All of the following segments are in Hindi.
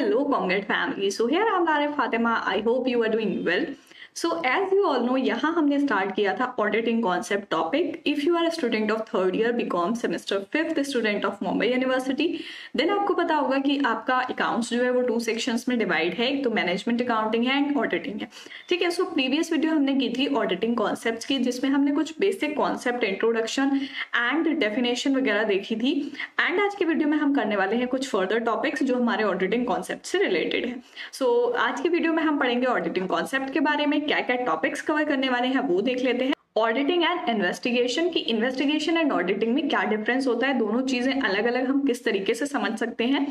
hello Congrats family. So here I'm Arif Fatima. I hope you are doing well. So as you all know, यहाँ हमने स्टार्ट किया था auditing concept topic. If you are student of third year BCom semester 5th student of Mumbai university, then आपको पता होगा कि आपका अकाउंट्स जो है वो 2 सेक्शंस में डिवाइड है. एक तो मैनेजमेंट अकाउंटिंग है एंड ऑडिटिंग है. ठीक है. सो प्रीवियस वीडियो हमने की थी ऑडिटिंग कॉन्सेप्ट की, जिसमें हमने कुछ basic concept, introduction and definition वगैरह देखी थी. एंड आज के वीडियो में हम करने वाले हैं कुछ फर्दर टॉपिक्स जो हमारे ऑडिटिंग कॉन्सेप्ट से रिलेटेड है. सो आज की वीडियो में हम पढ़ेंगे ऑडिटिंग कॉन्सेप्ट के बारे में. क्या क्या टॉपिक्स कवर करने वाले हैं वो देख लेते हैं. ऑडिटिंग एंड इन्वेस्टिगेशन की इन्वेस्टिगेशन एंड ऑडिटिंग में क्या डिफरेंस होता है, दोनों चीजें अलग अलग हम किस तरीके से समझ सकते हैं.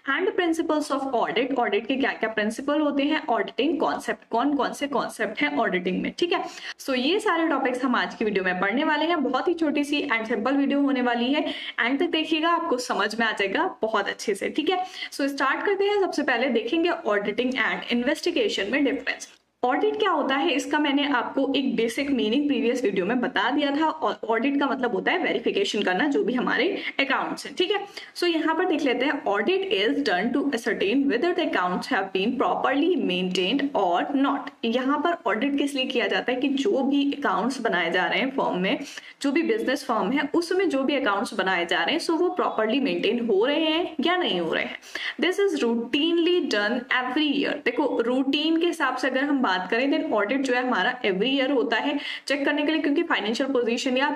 And principles of audit, audit के क्या क्या प्रिंसिपल होते हैं. ऑडिटिंग कॉन्सेप्ट, कौन कौन से कॉन्सेप्ट हैं ऑडिटिंग में. ठीक है. सो ये सारे टॉपिक्स हम आज की वीडियो में पढ़ने वाले हैं. बहुत ही छोटी सी एंड सिंपल वीडियो होने वाली है. एंड तक देखिएगा, आपको समझ में आ जाएगा बहुत अच्छे से. ठीक है. सो स्टार्ट करते हैं. सबसे पहले देखेंगे ऑडिटिंग एंड इन्वेस्टिगेशन में डिफरेंस. ऑडिट क्या होता है, इसका मैंने आपको एक बेसिक मीनिंग प्रीवियस वीडियो में बता दिया था. ऑडिट का मतलब होता है वेरिफिकेशन करना जो भी हमारे अकाउंट्स हैं. ठीक है. सो यहाँ पर देख लेते हैं. Audit is done to ascertain whether the accounts have been properly maintained or not. यहाँ पर ऑडिट किस लिए किया जाता है कि जो भी अकाउंट्स बनाए जा रहे हैं फर्म में, जो भी बिजनेस फर्म है उसमें जो भी अकाउंट्स बनाए जा रहे हैं, सो वो प्रॉपर्ली मेंटेन हो रहे हैं या नहीं हो रहे हैं. This is routinely done every year. देखो, रूटीन के हिसाब से अगर हम बात करें, देन ऑडिट जो है हमारा एवरी ईयर होता है चेक करने के लिए, क्योंकि फाइनेंशियल पोजीशन या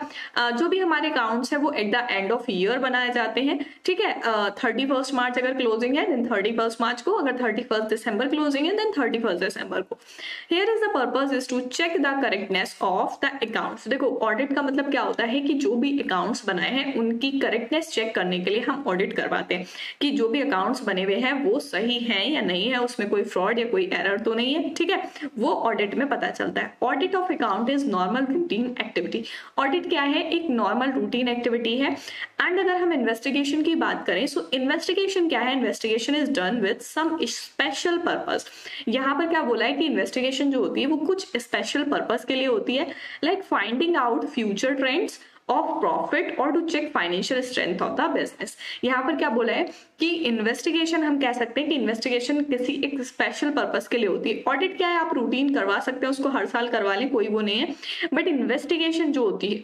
जो भी हमारे अकाउंट्स है वो at the end of year बनाए जाते हैं. ठीक है. 31 मार्च अगर क्लोजिंग है देन 31 मार्च को, अगर 31 दिसंबर क्लोजिंग है देन 31 दिसंबर को. Here is the purpose is to check the correctness of the accounts. देखो, ऑडिट का मतलब क्या होता है कि जो भी अकाउंट्स बनाए हैं उनकी करेक्टनेस चेक करने के लिए हम ऑडिट करवाते हैं कि जो भी अकाउंट्स बने हुए हैं वो सही है या नहीं है, उसमें कोई फ्रॉड या कोई एरर तो नहीं है. ठीक है. वो ऑडिट में पता चलता है. Audit of account is normal routine activity. Audit क्या है, एक नॉर्मल रूटीन एक्टिविटी है. एंड अगर हम इन्वेस्टिगेशन की बात करें, सो इन्वेस्टिगेशन क्या है, investigation is done with some special purpose. यहाँ पर क्या बोला है कि इन्वेस्टिगेशन जो होती है वो कुछ स्पेशल पर्पस के लिए होती है, like finding out future trends of profit और to check financial strength of the business. यहाँ पर क्या बोला है कि इन्वेस्टिगेशन, हम कह सकते हैं कि इन्वेस्टिगेशन किसी एक स्पेशल पर्पस के लिए होती है. ऑडिट क्या है, आप रूटीन करवा सकते हैं, उसको हर साल करवा लें, कोई वो नहीं है. बट इन्वेस्टिगेशन जो होती है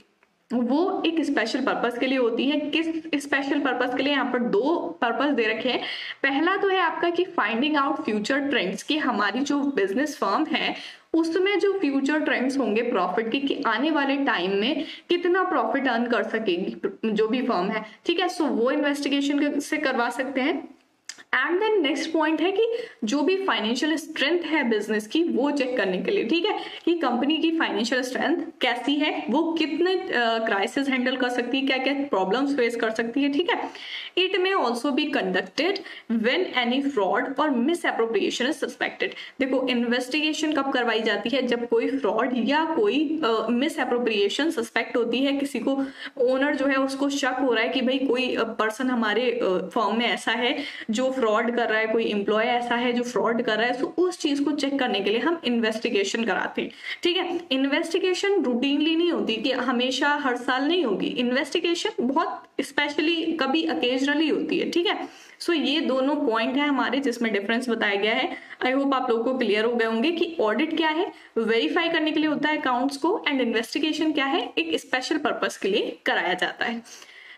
वो एक स्पेशल पर्पस के लिए होती है. किस स्पेशल पर्पस के लिए, यहाँ पर 2 पर्पस दे रखे हैं. पहला तो है आपका कि फाइंडिंग आउट फ्यूचर ट्रेंड्स, की हमारी जो बिजनेस फर्म है उसमें जो फ्यूचर ट्रेंड्स होंगे प्रॉफिट की, कि आने वाले टाइम में कितना प्रॉफिट अर्न कर सकेगी जो भी फर्म है. ठीक है. सो वो इन्वेस्टिगेशन से करवा सकते हैं. एंड देन नेक्स्ट पॉइंट है कि जो भी फाइनेंशियल स्ट्रेंथ है बिजनेस की वो चेक करने के लिए. ठीक है. कि कंपनी की फाइनेंशियल स्ट्रेंथ कैसी है, वो कितने क्राइसिस हैंडल कर सकती है, क्या क्या प्रॉब्लम्स फेस कर सकती है. ठीक है. It may also be conducted when any fraud और मिस एप्रोप्रिएशन इज सस्पेक्टेड. देखो, इन्वेस्टिगेशन कब करवाई जाती है, जब कोई फ्रॉड या कोई मिस एप्रोप्रिएशन सस्पेक्ट होती है, किसी को ओनर जो है उसको शक हो रहा है कि भाई कोई पर्सन हमारे फर्म में ऐसा है जो फ्रॉड कर रहा है, कोई एम्प्लॉय ऐसा है जो फ्रॉड कर रहा है. तो उस चीज को चेक करने के लिए हम इन्वेस्टिगेशन कराते हैं. ठीक है. इन्वेस्टिगेशन रूटीनली नहीं होती, कि हमेशा हर साल नहीं होगी. इन्वेस्टिगेशन बहुत स्पेशली कभी अकेजनली होती है. ठीक है. सो ये दोनों पॉइंट है हमारे जिसमें डिफरेंस बताया गया है. आई होप आप लोगों को क्लियर हो गए होंगे कि ऑडिट क्या है, वेरीफाई करने के लिए होता है अकाउंट्स को, एंड इन्वेस्टिगेशन क्या है, एक स्पेशल पर्पस के लिए कराया जाता है.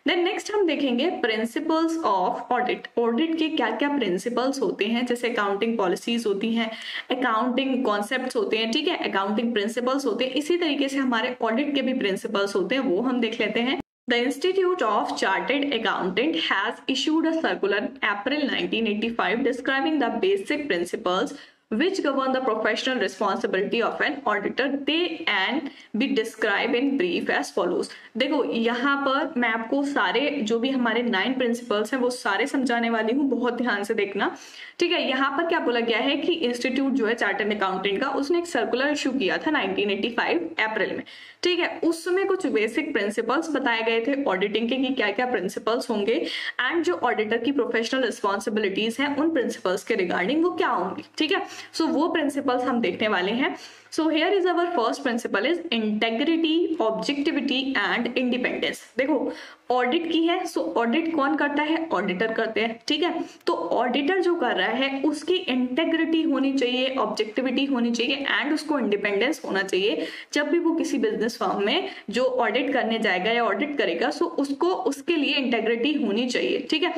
देन नेक्स्ट हम देखेंगे प्रिंसिपल्स ऑफ ऑडिट. ऑडिट के क्या क्या प्रिंसिपल्स होते हैं, जैसे अकाउंटिंग पॉलिसीज होती हैं, अकाउंटिंग कॉन्सेप्ट्स होते हैं. ठीक है. अकाउंटिंग प्रिंसिपल्स होते हैं. इसी तरीके से हमारे ऑडिट के भी प्रिंसिपल्स होते हैं, वो हम देख लेते हैं. The Institute of Chartered Accountant has issued a circular in April 1985 describing the basic principles which govern the professional responsibility of an auditor. They and be described in brief as follows. देखो, यहाँ पर मैं आपको सारे जो भी हमारे 9 प्रिंसिपल्स हैं वो सारे समझाने वाली हूँ, बहुत ध्यान से देखना. ठीक है. यहाँ पर क्या बोला गया है कि इंस्टीट्यूट जो है चार्टर्ड अकाउंटेंट का, उसने एक सर्कुलर इशू किया था 1985 अप्रैल में. ठीक है. उसमें कुछ बेसिक प्रिंसिपल्स बताए गए थे ऑडिटिंग के, कि क्या क्या प्रिंसिपल्स होंगे एंड जो ऑडिटर की प्रोफेशनल रिस्पॉन्सिबिलिटीज हैं उन प्रिंसिपल्स के रिगार्डिंग वो क्या होंगी. ठीक है. सो वो प्रिंसिपल्स हम देखने वाले हैं। So here is our first principle is integrity, objectivity and independence. देखो ऑडिट की है, सो ऑडिट कौन करता है? ऑडिटर करते हैं, ठीक है। तो ऑडिटर जो कर रहा है उसकी इंटेग्रिटी होनी चाहिए, ऑब्जेक्टिविटी होनी चाहिए एंड उसको इंडिपेंडेंस होना चाहिए। जब भी वो किसी बिजनेस फर्म में जो ऑडिट करने जाएगा या ऑडिट करेगा, सो उसको उसके लिए इंटेग्रिटी होनी चाहिए, ठीक है।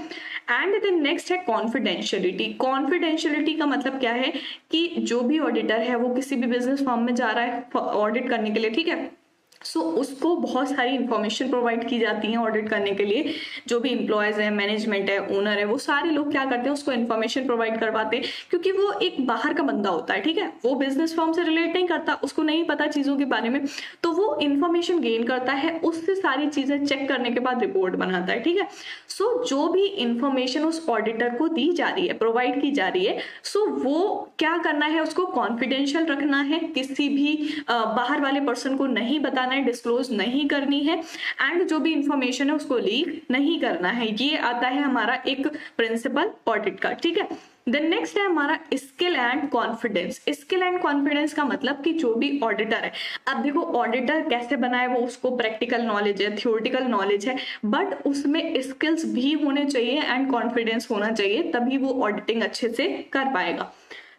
एंड देन नेक्स्ट है कॉन्फिडेंशियलिटी। कॉन्फिडेंशियलिटी का मतलब क्या है कि जो भी ऑडिटर है वो किसी भी बिजनेस फर्म में जा रहा है ऑडिट करने के लिए, ठीक है। सो उसको बहुत सारी इंफॉर्मेशन प्रोवाइड की जाती है ऑडिट करने के लिए। जो भी एम्प्लॉयज है, मैनेजमेंट है, ओनर है, वो सारे लोग क्या करते हैं, उसको इन्फॉर्मेशन प्रोवाइड करवाते हैं, क्योंकि वो एक बाहर का बंदा होता है, ठीक है। वो बिजनेस फर्म से रिलेट नहीं करता, उसको नहीं पता चीजों के बारे में, तो वो इन्फॉर्मेशन गेन करता है, उससे सारी चीजें चेक करने के बाद रिपोर्ट बनाता है, ठीक है। सो जो भी इंफॉर्मेशन उस ऑडिटर को दी जा रही है, प्रोवाइड की जा रही है, सो वो क्या करना है, उसको कॉन्फिडेंशियल रखना है, किसी भी बाहर वाले पर्सन को नहीं बताना है, डिस्क्लोज नहीं करनी है एंड जो भी इंफॉर्मेशन है उसको लीक नहीं करना है। ये आता है हमारा एक प्रिंसिपल ऑडिट का, ठीक है। देन नेक्स्ट है हमारा skill and confidence. Skill and confidence का मतलब कि जो भी ऑडिटर है, अब देखो ऑडिटर कैसे बना है, वो उसको प्रैक्टिकल नॉलेज है, थियोरिटिकल नॉलेज है, बट उसमें स्किल्स भी होने चाहिए एंड कॉन्फिडेंस होना चाहिए, तभी वो ऑडिटिंग अच्छे से कर पाएगा।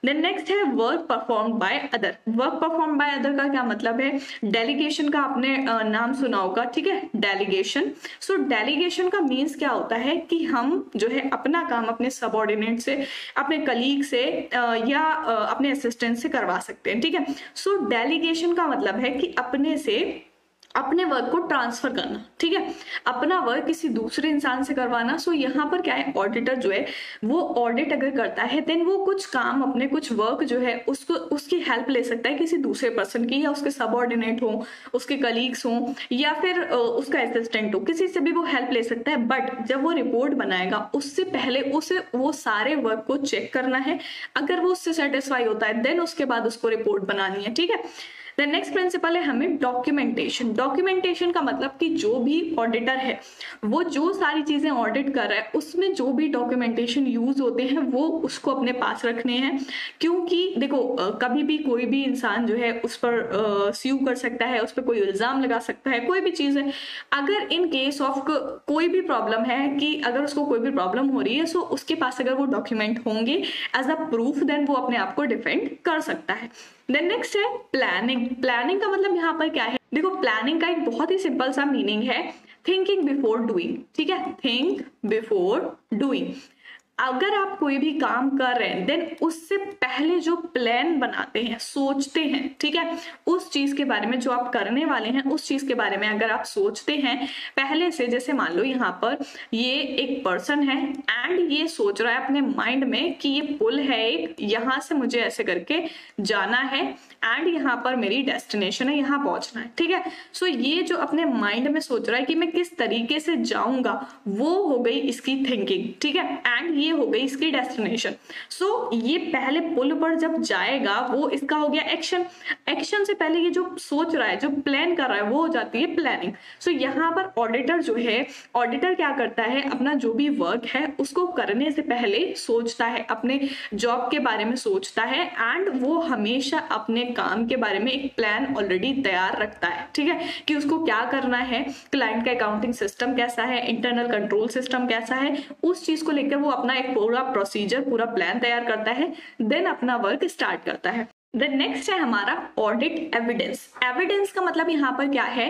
देन नेक्स्ट है work perform by other. Work perform by other का क्या मतलब है? डेलीगेशन का आपने नाम सुना होगा, ठीक है, डेलीगेशन। सो डेलीगेशन का मीन्स क्या होता है कि हम जो है अपना काम अपने सबऑर्डिनेट से, अपने कलीग से या अपने असिस्टेंट से करवा सकते हैं, ठीक है। सो डेलीगेशन का मतलब है कि अपने से अपने वर्क को ट्रांसफर करना, ठीक है, अपना वर्क किसी दूसरे इंसान से करवाना। सो यहाँ पर क्या है, ऑडिटर जो है वो ऑडिट अगर करता है देन वो कुछ काम अपने, कुछ वर्क जो है उसको, उसकी हेल्प ले सकता है किसी दूसरे पर्सन की, या उसके सबऑर्डिनेट हो, उसके कलीग्स हो, या फिर उसका असिस्टेंट हो, किसी से भी वो हेल्प ले सकता है। बट जब वो रिपोर्ट बनाएगा उससे पहले उसे वो सारे वर्क को चेक करना है, अगर वो उससे सेटिस्फाई होता है देन उसके बाद उसको रिपोर्ट बनानी है, ठीक है। देन नेक्स्ट प्रिंसिपल है हमें डॉक्यूमेंटेशन। डॉक्यूमेंटेशन का मतलब कि जो भी ऑडिटर है वो जो सारी चीजें ऑडिट कर रहा है उसमें जो भी डॉक्यूमेंटेशन यूज होते हैं वो उसको अपने पास रखने हैं, क्योंकि देखो कभी भी कोई भी इंसान जो है उस पर स्यू कर सकता है, उस पर कोई इल्जाम लगा सकता है, कोई भी चीज है। अगर इन केस ऑफ कोई भी प्रॉब्लम है, कि अगर उसको कोई भी प्रॉब्लम हो रही है, सो उसके पास अगर वो डॉक्यूमेंट होंगे एज अ प्रूफ, देन वो अपने आप को डिफेंड कर सकता है। देन नेक्स्ट है प्लानिंग। प्लानिंग का मतलब यहाँ पर क्या है, देखो प्लानिंग का एक बहुत ही सिंपल सा मीनिंग है थिंकिंग बिफोर डूइंग, ठीक है, थिंक बिफोर डूइंग। अगर आप कोई भी काम कर रहे हैं देन उससे पहले जो प्लान बनाते हैं, सोचते हैं, ठीक है, उस चीज के बारे में जो आप करने वाले हैं उस चीज के बारे में अगर आप सोचते हैं पहले से, जैसे मान लो यहाँ पर ये एक पर्सन है एंड ये सोच रहा है अपने माइंड में कि ये पुल है एक, यहाँ से मुझे ऐसे करके जाना है एंड यहाँ पर मेरी डेस्टिनेशन है, यहाँ पहुंचना है, ठीक है। सो ये जो अपने माइंड में सोच रहा है कि मैं किस तरीके से जाऊंगा, वो हो गई इसकी थिंकिंग, ठीक है, एंड ये हो गई इसकी डेस्टिनेशन। सो ये पहले पुल पर जब जाएगा वो इसका हो गया एक्शन। एक्शन से पहले ये जो सोच रहा है, जो प्लान कर रहा है, वो हो जाती है प्लानिंग। सो यहाँ पर ऑडिटर जो है, ऑडिटर क्या करता है, अपना जो भी वर्क है उसको करने से पहले सोचता है, अपने जॉब के बारे में सोचता है एंड वो हमेशा अपने काम के बारे में एक प्लान ऑलरेडी तैयार रखता है, ठीक है, कि उसको क्या करना है, क्लाइंट का अकाउंटिंग सिस्टम कैसा है, इंटरनल कंट्रोल सिस्टम कैसा है, उस चीज को लेकर वो अपना एक पूरा प्रोसीजर, पूरा प्लान तैयार करता है, देन अपना वर्क स्टार्ट करता है। देन नेक्स्ट है हमारा ऑडिट एविडेंस। एविडेंस का मतलब यहाँ पर क्या है,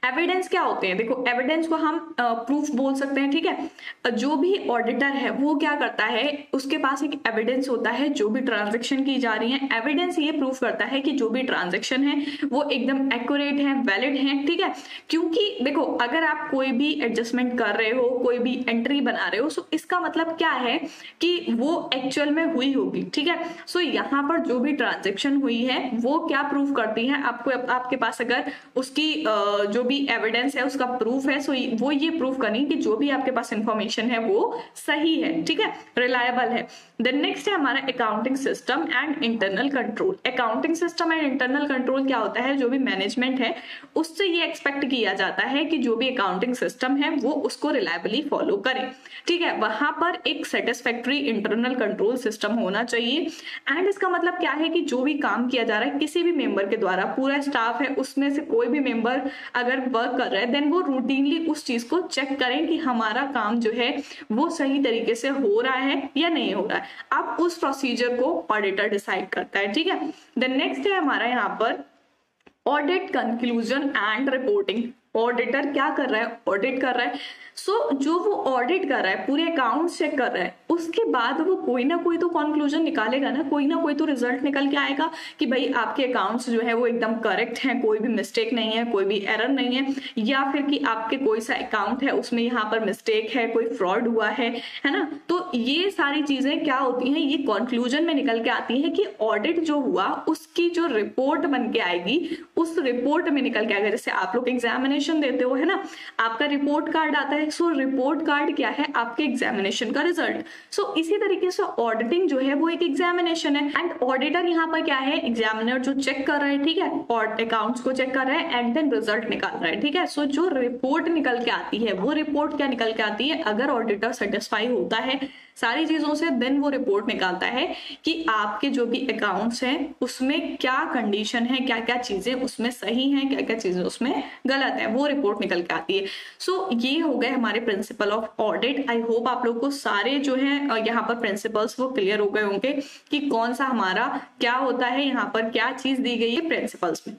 एविडेंस क्या होते हैं, देखो एविडेंस को हम प्रूफ बोल सकते हैं, ठीक है। जो भी ऑडिटर है वो क्या करता है, उसके पास एक एविडेंस होता है, जो भी ट्रांजैक्शन की जा रही है, एविडेंस ये प्रूफ करता है कि जो भी ट्रांजैक्शन है वो एकदम एक्यूरेट है, वैलिड है, ठीक है। क्योंकि देखो अगर आप कोई भी एडजस्टमेंट कर रहे हो, कोई भी एंट्री बना रहे हो, सो इसका मतलब क्या है कि वो एक्चुअल में हुई होगी, ठीक है। सो यहाँ पर जो भी ट्रांजैक्शन ट्रांजैक्शन हुई है वो क्या प्रूव करती है, आपको आपके पास अगर उसकी जो भी एविडेंस है उसका प्रूफ है, सो वो ये प्रूव करें कि जो भी आपके पास इंफॉर्मेशन है वो सही है, ठीक है, रिलायबल है। देन नेक्स्ट है हमारा accounting system and internal control. Accounting system and internal control क्या होता है, जो भी मैनेजमेंट है उससे ये एक्सपेक्ट किया जाता है कि जो भी अकाउंटिंग सिस्टम है वो उसको रिलायबली फॉलो करे, ठीक है, वहां पर एक सेटिस्फैक्टरी इंटरनल कंट्रोल सिस्टम होना चाहिए। एंड इसका मतलब क्या है कि जो भी काम किया जा रहा है किसी भी मेंबर के द्वारा, पूरा स्टाफ है उसमें से कोई भी मेंबर अगर वर्क कर रहा है देन वो रूटीनली उस चीज को चेक करें कि हमारा काम जो है वो सही तरीके से हो रहा है या नहीं हो रहा है। अब उस प्रोसीजर को ऑडिटर डिसाइड करता है, ठीक है। देन नेक्स्ट है हमारा यहाँ पर audit conclusion and reporting. Auditor क्या कर रहा है, ऑडिट कर रहा है। सो जो वो ऑडिट कर रहा है, पूरे अकाउंट्स चेक कर रहा है, उसके बाद वो कोई ना कोई तो कंक्लूजन निकालेगा ना, कोई ना कोई तो रिजल्ट निकल के आएगा कि भाई आपके अकाउंट्स जो है वो एकदम करेक्ट हैं, कोई भी मिस्टेक नहीं है, कोई भी एरर नहीं है, या फिर कि आपके कोई सा अकाउंट है उसमें यहाँ पर मिस्टेक है, कोई फ्रॉड हुआ है ना। तो ये सारी चीजें क्या होती हैं, ये कंक्लूजन में निकल के आती है कि ऑडिट जो हुआ उसकी जो रिपोर्ट बन के आएगी, उस रिपोर्ट में निकल के आएगा। जैसे आप लोग एग्जामिनेशन देते हो है ना, आपका रिपोर्ट कार्ड आता है, सो रिपोर्ट कार्ड क्या है, आपके एग्जामिनेशन का रिजल्ट। सो इसी तरीके से ऑडिटिंग जो है वो एक एग्जामिनेशन है। एंड ऑडिटर यहाँ पर क्या है, एग्जामिनर जो चेक कर रहा है, ठीक है, और अकाउंट्स को चेक कर रहा है एंड देन रिजल्ट निकाल रहा है, ठीक है। सो जो रिपोर्ट निकल के आती है वो रिपोर्ट क्या निकल के आती है, अगर ऑडिटर सेटिस्फाई होता है सारी चीजों से देन वो रिपोर्ट निकालता है कि आपके जो भी अकाउंट्स हैं उसमें क्या कंडीशन है, क्या क्या चीजें उसमें सही हैं, क्या क्या चीजें उसमें गलत है, वो रिपोर्ट निकल के आती है। सो ये हो गए हमारे principle of audit. I hope आप लोग को सारे जो है यहाँ पर प्रिंसिपल्स वो क्लियर हो गए होंगे कि कौन सा हमारा क्या होता है, यहाँ पर क्या चीज दी गई है प्रिंसिपल्स में।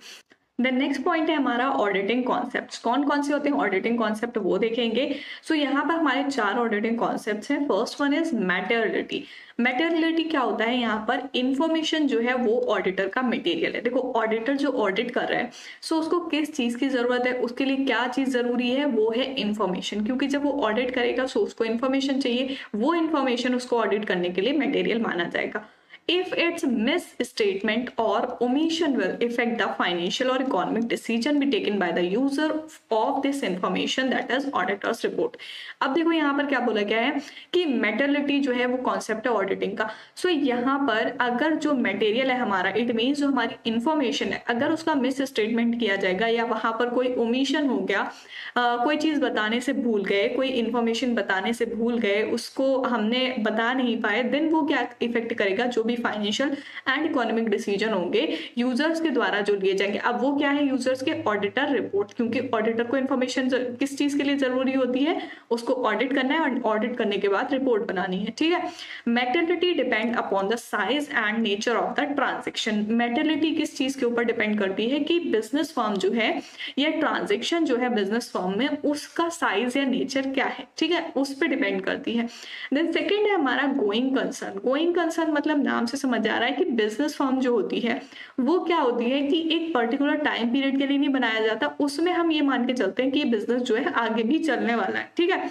देन नेक्स्ट पॉइंट है हमारा ऑडिटिंग कॉन्सेप्ट्स। कौन कौन से होते हैं ऑडिटिंग कॉन्सेप्ट वो देखेंगे। सो यहाँ पर हमारे 4 ऑडिटिंग कॉन्सेप्ट्स हैं। First one is materiality. Materiality क्या होता है, यहाँ पर इंफॉर्मेशन जो है वो ऑडिटर का मटेरियल है। देखो ऑडिटर जो ऑडिट कर रहा है सो उसको किस चीज की जरूरत है, उसके लिए क्या चीज जरूरी है, वो है इंफॉर्मेशन, क्योंकि जब वो ऑडिट करेगा सो उसको इंफॉर्मेशन चाहिए, वो इंफॉर्मेशन उसको ऑडिट करने के लिए मटेरियल माना जाएगा। If its misstatement or omission will affect the financial or economic decision be taken by the user of this information, that is auditor's report। अब देखो यहाँ पर क्या बोला गया है कि मेटेरियलिटी जो है वो कॉन्सेप्ट है ऑडिटिंग का। सो यहाँ पर अगर जो मटेरियल है हमारा, इट मीन्स जो हमारी इंफॉर्मेशन है, अगर उसका मिस स्टेटमेंट किया जाएगा या वहां पर कोई ओमिशन हो गया, कोई चीज बताने से भूल गए, कोई इंफॉर्मेशन बताने से भूल गए, उसको हमने बता नहीं पाए, देन वो क्या इफेक्ट करेगा, जो भी फाइनेंशियल एंड इकोनॉमिक डिसीजन होंगे यूजर्स के द्वारा जो लिए जाएंगे। अब वो क्या है, यूजर्स के ऑडिटर रिपोर्ट, क्योंकि ऑडिटर को इन्फॉर्मेशन किस चीज के लिए जरूरी होती है, उसको ऑडिट करना है और ऑडिट करने के बाद रिपोर्ट बनानी है, ठीक है। Materiality depend upon the size and nature of the transaction. Materiality किस चीज के ऊपर डिपेंड करती है कि बिजनेस फर्म जो है या ट्रांजेक्शन जो है बिजनेस फर्म में उसका साइज या नेचर क्या है, ठीक है, उस पर डिपेंड करती है। देन सेकेंड है हमारा गोइंग कंसर्न। गोइंग कंसर्न मतलब नाम से समझ आ रहा है कि बिजनेस फर्म जो होती है वो क्या होती है कि एक पर्टिकुलर टाइम पीरियड के लिए नहीं बनाया जाता, उसमें हम ये मान के चलते हैं कि ये बिजनेस जो है आगे भी चलने वाला है, ठीक है।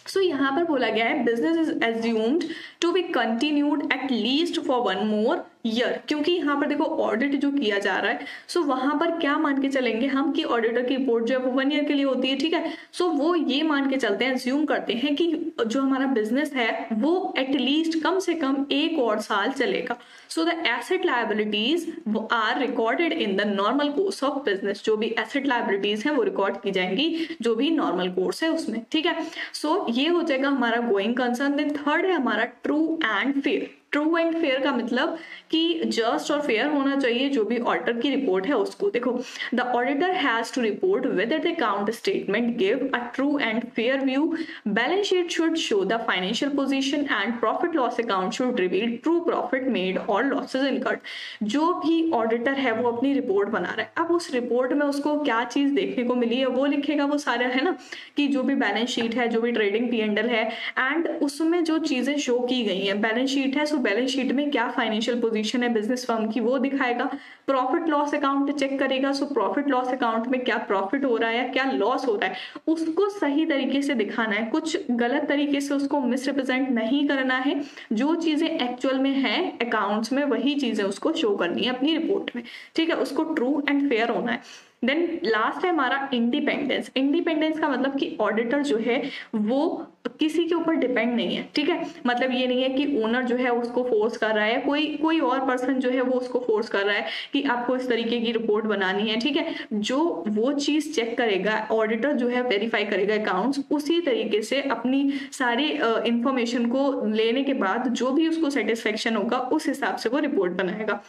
सो यहाँ पर बोला गया है business is assumed to be continued at least for 1 more year, क्योंकि यहाँ पर देखो ऑडिट जो किया जा रहा है सो वहां पर क्या मान के चलेंगे हम कि ऑडिटर की रिपोर्ट जो है वो 1 ईयर के लिए होती है, ठीक है। सो वो ये मान के चलते हैं, एज्यूम करते हैं कि जो हमारा बिजनेस है वो एटलीस्ट कम से कम 1 और साल चलेगा। So the asset liabilities are recorded in the normal course of business. जो भी एसेट लायबिलिटीज हैं वो रिकॉर्ड की जाएंगी जो भी नॉर्मल कोर्स है उसमें, ठीक है। सो ये हो जाएगा हमारा गोइंग कंसर्न। देन थर्ड है हमारा true and fair. True and fair का मतलब कि जस्ट और फेयर होना चाहिए जो भी ऑडिटर की रिपोर्ट है उसको। देखो the auditor has to report whether the account statement give a true and fair view, balance sheet should show the financial position and profit loss account should reveal true profit made or losses incurred. जो भी ऑडिटर है वो अपनी रिपोर्ट बना रहा है, अब उस रिपोर्ट में उसको क्या चीज देखने को मिली है वो लिखेगा, वो सारा है ना, कि जो भी बैलेंस शीट है, जो भी ट्रेडिंग P&L है एंड उसमें जो चीजें शो की गई है, बैलेंस शीट है सो बैलेंस शीट में क्या फाइनेंशियल पोजीशन है बिजनेस फर्म की वो दिखाएगा। प्रॉफिट लॉस अकाउंट चेक करेगा, सो प्रॉफिट लॉस अकाउंट में क्या प्रॉफिट हो रहा है या क्या लॉस हो रहा है उसको सही तरीके से दिखाना है, कुछ गलत तरीके से उसको मिसरिप्रेजेंट नहीं करना है। जो चीजें एक्चुअल में है अकाउंट्स में वही चीजें उसको शो करनी है अपनी रिपोर्ट में, ठीक है, उसको ट्रू एंड फेयर होना है। देन लास्ट है हमारा इंडिपेंडेंस। इंडिपेंडेंस का मतलब कि ऑडिटर जो है वो किसी के ऊपर डिपेंड नहीं है, ठीक है, मतलब ये नहीं है कि ओनर जो है उसको फोर्स कर रहा है, कोई और पर्सन जो है वो उसको फोर्स कर रहा है कि आपको इस तरीके की रिपोर्ट बनानी है, ठीक है। जो वो चीज चेक करेगा ऑडिटर जो है वेरीफाई करेगा अकाउंट्स, उसी तरीके से अपनी सारी इंफॉर्मेशन को लेने के बाद जो भी उसको सेटिस्फेक्शन होगा उस हिसाब से वो रिपोर्ट बनाएगा।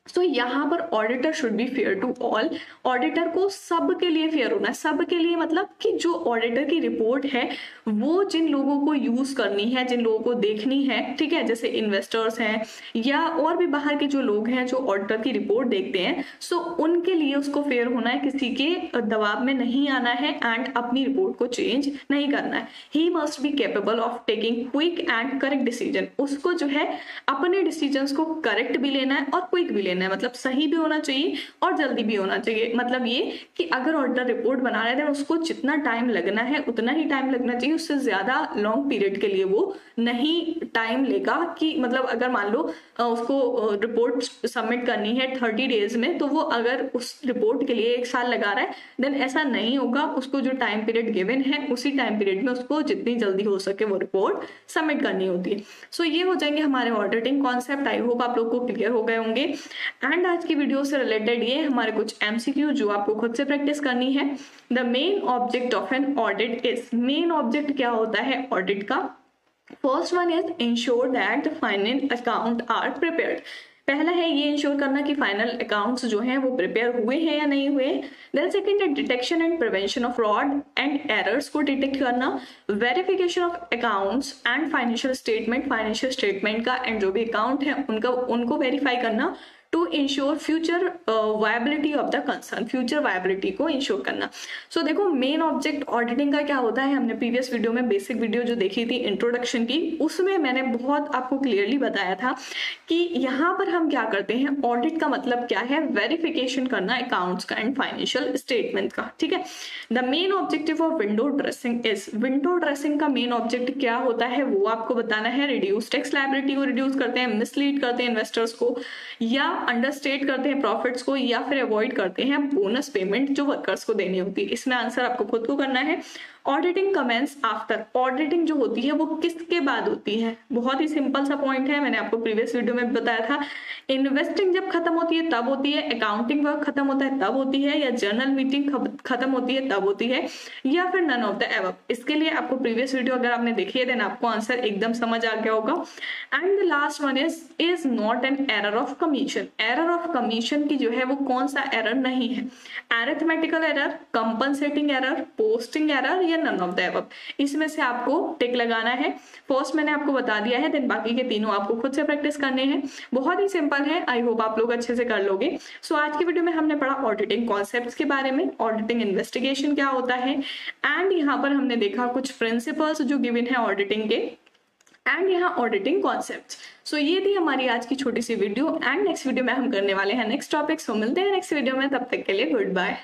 सो यहाँ पर auditor should be fair to all. Auditor को सबके लिए फेयर होना है, सबके लिए मतलब कि जो ऑडिटर की रिपोर्ट है वो जिन लोगों को यूज करनी है, जिन लोगों को देखनी है, ठीक है, जैसे इन्वेस्टर्स हैं या और भी बाहर के जो लोग हैं जो ऑडिटर की रिपोर्ट देखते हैं, सो उनके लिए उसको फेयर होना है, किसी के दबाव में नहीं आना है एंड अपनी रिपोर्ट को चेंज नहीं करना है। He must be capable of taking quick and correct decision. उसको जो है अपने डिसीजन को करेक्ट भी लेना है और क्विक भी लेना है, मतलब सही भी होना चाहिए और जल्दी भी होना चाहिए। मतलब ये कि अगर ऑडिटर रिपोर्ट बना रहे हैं उसको जितना टाइम लगना है उतना ही टाइम लगना चाहिए, उससे ज्यादा लॉन्ग पीरियड के लिए वो नहीं टाइम लेगा। कि मतलब अगर मान लो उसको रिपोर्ट सबमिट करनी है 30 डेज में, तो वो अगर उस रिपोर्ट के लिए 1 साल लगा रहा है देन ऐसा नहीं होगा। उसको जो टाइम पीरियड गिवन है उसी टाइम पीरियड में उसको जितनी जल्दी हो सके वो रिपोर्ट सबमिट करनी होती है। सो ये हो जाएंगे हमारे ऑडिटिंग कॉन्सेप्ट। आई होप आप लोग को क्लियर हो गए होंगे। एंड आज की वीडियो से रिलेटेड ये हमारे कुछ एमसीक्यू जो आपको खुद से प्रैक्टिस करनी है। The main object of an audit is, main object क्या होता है ऑडिट का? First one is ensure that the final account are prepared. पहला है ये इंश्योर करना कि फाइनल अकाउंट्स जो हैं वो प्रिपेयर हुए हैं या नहीं हुए। देन सेकंड है detection and prevention of fraud and errors को डिटेक्ट करना। Verification of accounts and financial statement का एंड जो भी अकाउंट है उनको वेरीफाई करना to ensure future viability of the concern, future viability को इंश्योर करना। सो देखो मेन ऑब्जेक्ट ऑडिटिंग का क्या होता है, हमने प्रीवियस वीडियो में बेसिक वीडियो जो देखी थी इंट्रोडक्शन की, उसमें मैंने बहुत आपको क्लियरली बताया था कि यहाँ पर हम क्या करते हैं। ऑडिट का मतलब क्या है? वेरिफिकेशन करना अकाउंट्स का एंड फाइनेंशियल स्टेटमेंट का, ठीक है। The main objective of window dressing is, window dressing का मेन ऑब्जेक्ट क्या होता है वो आपको बताना है। रिड्यूस टैक्स लायबिलिटी को रिड्यूस करते हैं, मिसलीड करते हैं इन्वेस्टर्स को, या अंडरस्टेट करते हैं प्रॉफिट्स को, या फिर अवॉइड करते हैं बोनस पेमेंट जो वर्कर्स को देनी होती है। इसमें आंसर आपको खुद को करना है। ऑडिटिंग कमेंस आफ्टर, ऑडिटिंग जो होती है वो किसके बाद होती है? बहुत ही सिंपल सा पॉइंट है, मैंने आपको प्रीवियस वीडियो में बताया था। इन्वेस्टिंग जब खत्म होती है तब होती है, अकाउंटिंग वर्क खत्म होता है तब होती है, या जर्नल मीटिंग खत्म होती है तब होती है, या फिर नन ऑफ द एबव। इसके लिए आपको प्रीवियस वीडियो अगर आपने देखी है देन आपको आंसर एकदम समझ आ गया होगा। And the last one is not an error of commission. Error of commission की जो है वो कौन सा एरर नहीं है? Arithmetical error, compensating error, posting error, या नन ऑफ द अबव। इसमें से आपको टिक लगाना है। फर्स्ट मैंने आपको बता दिया है, देन बाकी के तीनों आपको खुद से प्रैक्टिस करने हैं। बहुत ही सिंपल है, आई होप आप लोग अच्छे से कर लोगे। सो आज की वीडियो में हमने पढ़ा ऑडिटिंग कॉन्सेप्ट्स के बारे में, ऑडिटिंग इन्वेस्टिगेशन क्या होता है, एंड यहाँ पर हमने देखा कुछ प्रिंसिपल्स जो गिवन है ऑडिटिंग के, एंड यहाँ ऑडिटिंग कॉन्सेप्ट्स। सो ये थी हमारी आज की छोटी सी वीडियो, एंड नेक्स्ट वीडियो में हम करने वाले हैं नेक्स्ट टॉपिक। सो मिलते हैं नेक्स्ट वीडियो में, तब तक के लिए गुड बाय।